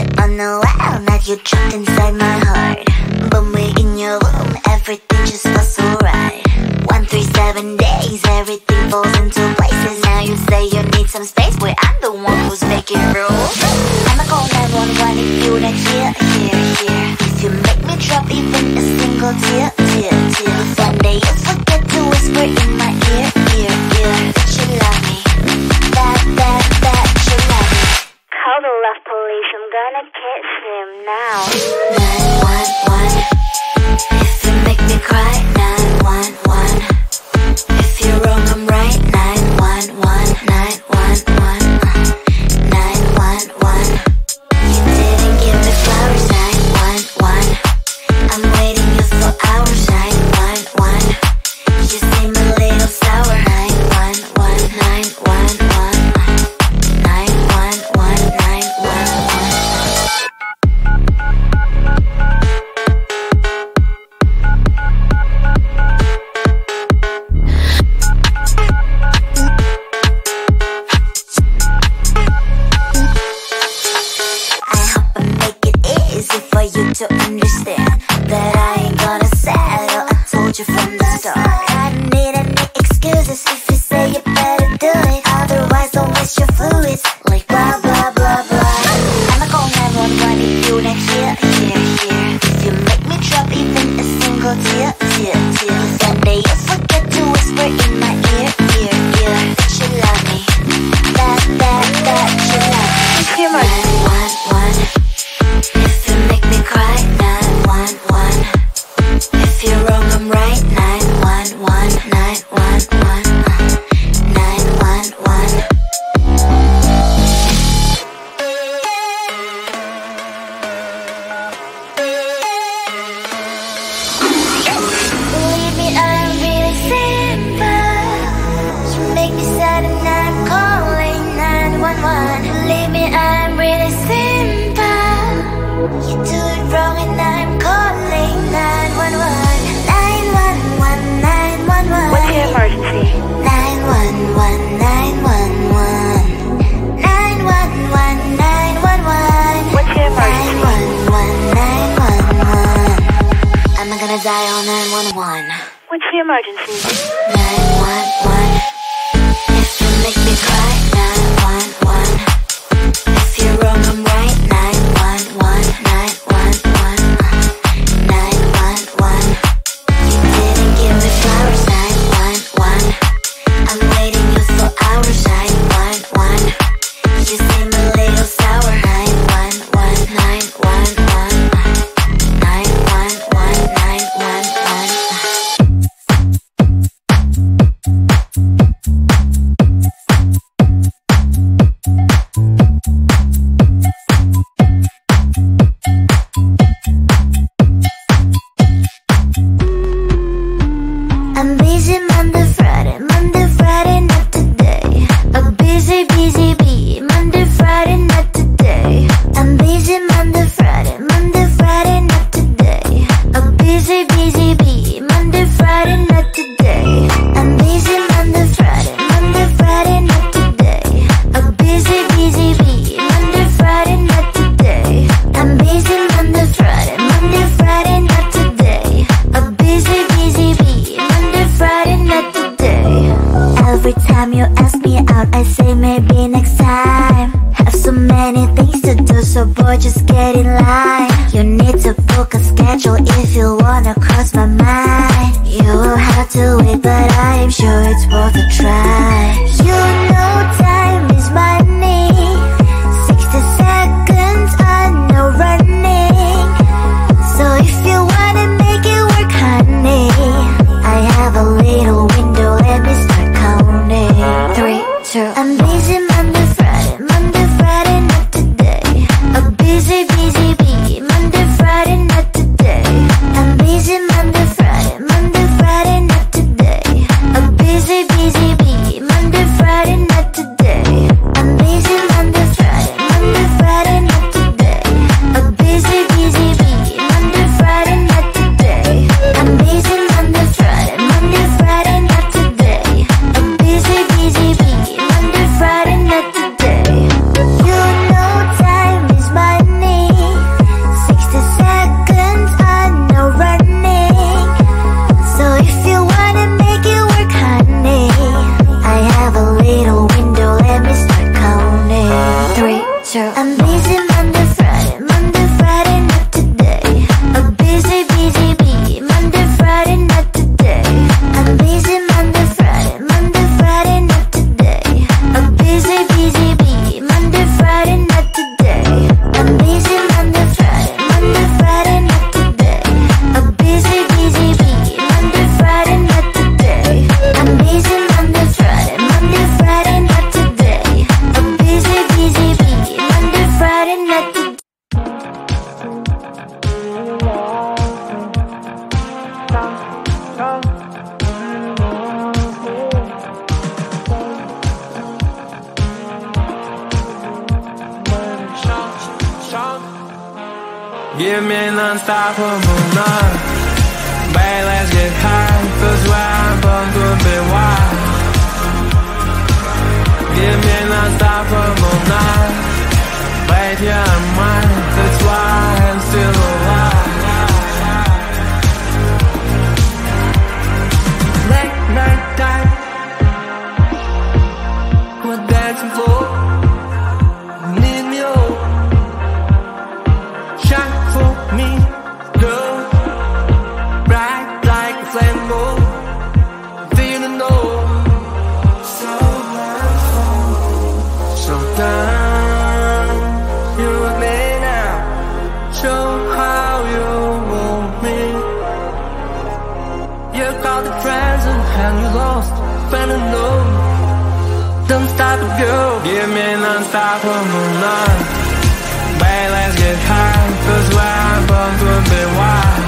you unaware that you're trapped inside my heart. But we're in your room, everything just feels so right. 137 days, everything falls into places. Now you say you need some space, but I'm the one who's making rules. I'ma call 911 if you don't hear. If you make me drop even a single tear. One day you forget to whisper in my ear. That you love me, that you love me. Call the love police, I'm gonna catch him now. 911, if you make me cry. 911, if you're wrong I'm right. 911, 911, 911, you didn't give me flowers. 911, I'm waiting you for hours. 911, you seem a little sour. 911, 911, 911, 911. For you to understand that I ain't gonna settle. I told you from the start. I don't need any excuses if you say you better do it. Otherwise don't waste your fluids like blah blah blah blah. I'ma call 911 if you don't hear. If you make me drop even a single tear. One day you forget to whisper in my ear. That you love me, that you love me. 911, if you make me cry. 911, if you're wrong I'm right. 911, 911, 911. Believe me, I'm really simple. You make me sad and I'm calling 911. Believe me, I'm really simple. You do it wrong and I'm calling 911. 911, 911. What's your emergency? 911, 911. 911, 911. What's your emergency? 911, 911. Am I gonna die on 911? What's your emergency? 911, if you make me cry. 911, if you're wrong I'm right. 911, 911, 911, you didn't give me flowers. 911, I'm waiting you for hours. 911, you seem a little sour. 911, 911, 911, 911. I'm busy Monday, Friday, not today. I'm busy, bee. Monday, Friday, not today. I'm busy Monday, Friday, not today. I'm busy, bee. Monday, Friday, not today. I'm busy Monday, Friday, not today. I'm busy, bee. Monday, Friday, not today. I'm busy Monday, Friday, not today. I'm busy, bee. Monday, Friday, not today. Every time you ask me out, I say maybe next time. Have so many things to do, so boy, just get in line. You need to book a schedule if you wanna cross my mind. You will have to wait, but I am sure it's worth a try. You know time is money. 60 seconds, I know running. So if you wanna make it work, honey, I have a little window, let me start counting. 3, 2, I'm busy Monday, Friday, not today. I'm busy, bee. Monday, Friday, not today. I'm busy Monday, Friday, not today. I'm busy, bee. Monday, Friday, not today. Give me an unstoppable night. Babe, let's get high, 'cause where I'm born could be wild. Give me an unstoppable night. Babe, you're mine, that's why I'm still alive. Late night time, we're dancing floor. Need me all. Shine for me, girl. Bright like a flame ball. Feeling low. So much fun. So down. You with me now. Show how you want me. You caught the present and you lost. Fell in love. Don't stop it, girl. Give me an unstoppable night. Babe, let's get high, 'cause where I'm born could be wild.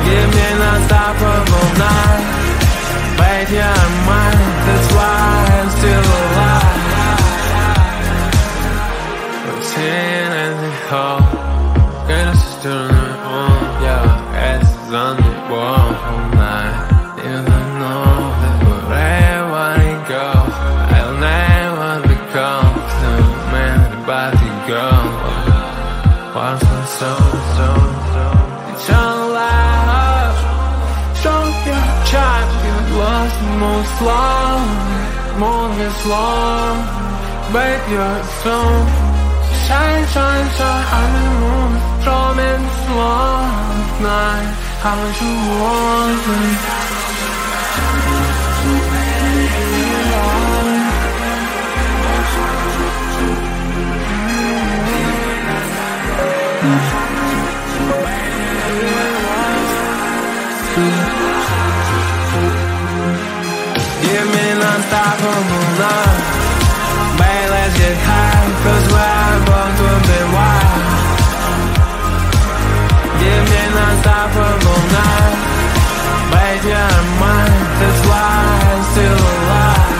Give me an unstoppable night. Babe, you're mine, that's why I'm still alive. Routine and the whole. Get us to the home. Yeah, ass is on the wall all night. You don't know that wherever I go, I'll never become the man about to go. Once and so, eternal life. Show your child, you lost the most long, longest long. Babe, you're so shine, shine, shine. I'm in the room, drum and slow night. How much you want me? Give me an unstoppable night. Babe, let's get high, 'cause where I'm born could be wild. Give me an unstoppable night. Babe, you're mine, that's why I'm still alive.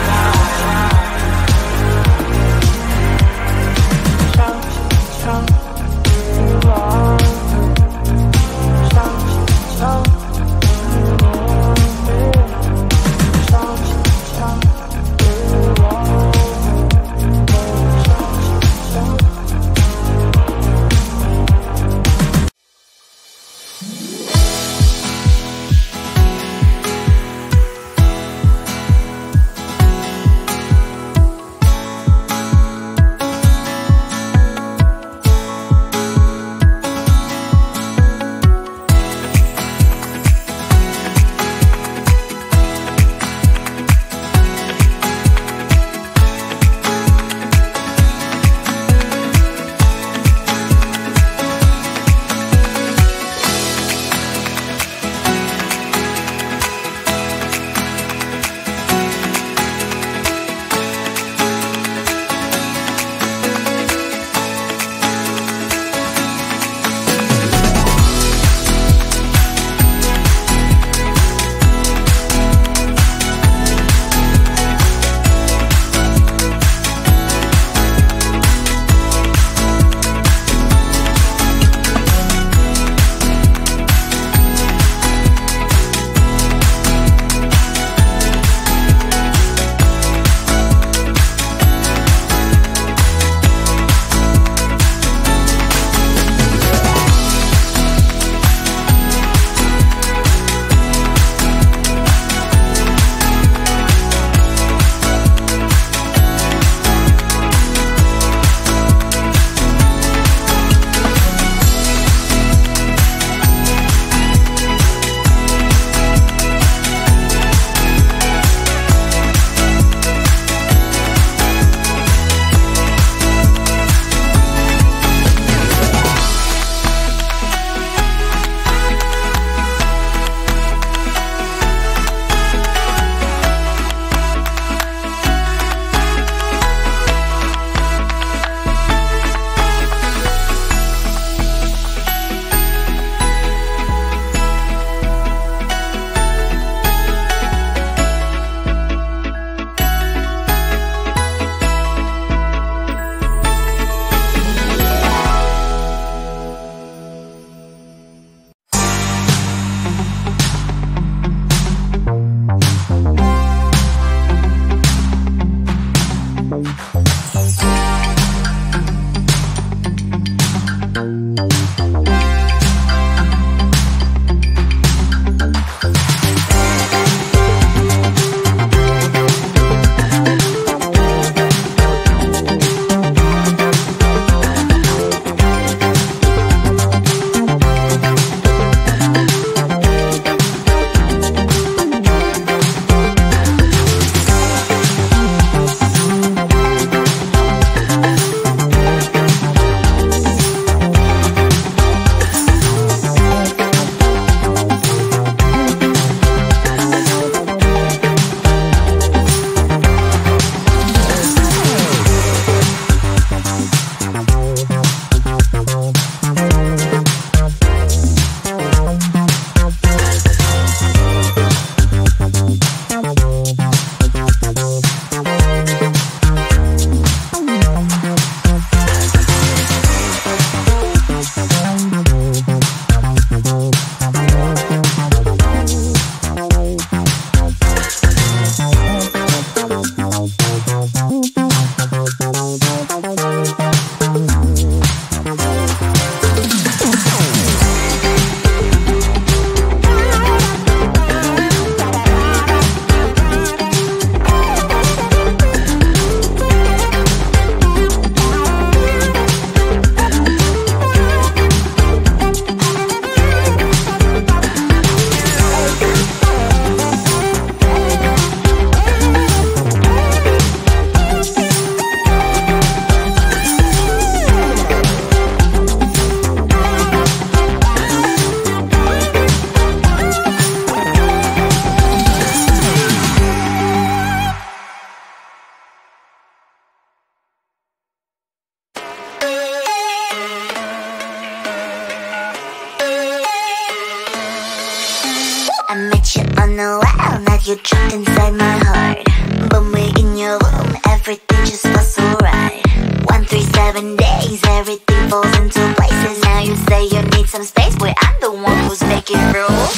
I met you on the wild, now you're trapped inside my heart. But we're in your room, everything just feels so right. 137 days, everything falls into places. Now you say you need some space, boy, I'm the one who's making rules.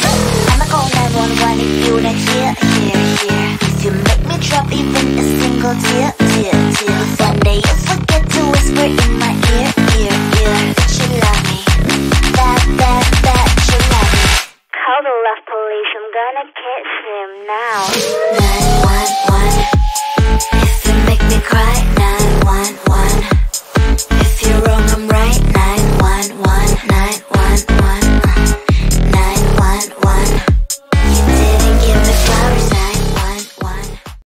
I'ma call 911 if you not here. If you make me drop even a single tear. One day you'll forget to whisper in my ear. That you love me, that you love me. Call the love police, I'm gonna catch him now.